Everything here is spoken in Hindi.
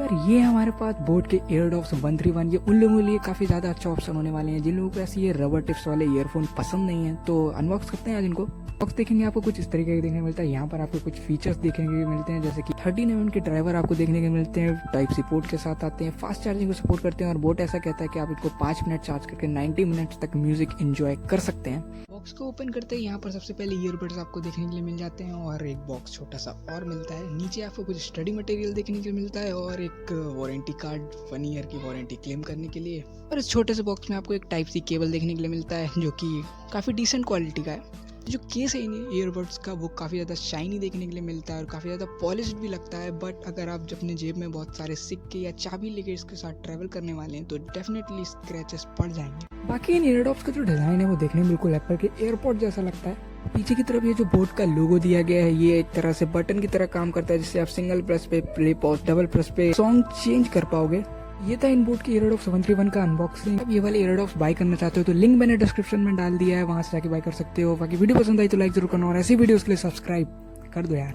यार ये हमारे पास बोट के एयरडॉप्स 131, ये उन लोगों के लिए काफी ज्यादा अच्छा ऑप्शन होने वाले हैं जिन लोगों को ऐसे ये रबर टिप्स वाले ईयरफोन पसंद नहीं है। तो अनबॉक्स करते हैं आज इनको। बॉक्स देखेंगे आपको कुछ इस तरीके का देखने को मिलता है। यहाँ पर आपको कुछ फीचर्स देखने को मिलते हैं जैसे कि 13mm के ड्राइवर आपको देखने को मिलते हैं, टाइप सी पोर्ट के साथ आते हैं, फास्ट चार्जिंग को सपोर्ट करते हैं और बोट ऐसा कहता है कि आप इसको 5 मिनट चार्ज करके 90 मिनट तक म्यूजिक एंजॉय कर सकते हैं। बॉक्स को ओपन करते हैं यहाँ पर सबसे पहले ईयरबड्स आपको देखने के लिए मिल जाते हैं और एक बॉक्स छोटा सा और मिलता है। नीचे आपको कुछ स्टडी मटेरियल देखने के लिए मिलता है और एक वारंटी कार्ड 1 ईयर की वारंटी क्लेम करने के लिए। और इस छोटे से बॉक्स में आपको एक टाइप सी केबल देखने के लिए मिलता है जो कि काफ़ी डिसेंट क्वालिटी का है। जो केस है इन ईयरबड्स का वो काफ़ी ज़्यादा शाइनी देखने के लिए मिलता है और काफ़ी ज़्यादा पॉलिश्ड भी लगता है। बट अगर आप अपने जेब में बहुत सारे सिक्के या चाबी लेके इसके साथ ट्रैवल करने वाले हैं तो डेफिनेटली स्क्रैचेस पड़ जाएंगे। बाकी इन ईयरडॉप्स का जो डिज़ाइन है वो देखने में बिल्कुल एप्पल के एयरपॉड जैसा लगता है। पीछे की तरफ ये जो बोट का लोगो दिया गया है ये एक तरह से बटन की तरह काम करता है जिससे आप सिंगल प्रेस पे प्ले पॉज, डबल प्रेस पे सॉन्ग चेंज कर पाओगे। ये था इन बोट के एयरडॉप्स 131 का अनबॉक्सिंग। अब ये वाले एयरडॉप्स बाय करना चाहते हो तो लिंक मैंने डिस्क्रिप्शन में डाल दिया है, वहां से जाके बाय कर सकते हो। बाकी वीडियो पसंद आई तो लाइक जरूर करना और ऐसी वीडियोस के लिए सब्सक्राइब कर दो यार।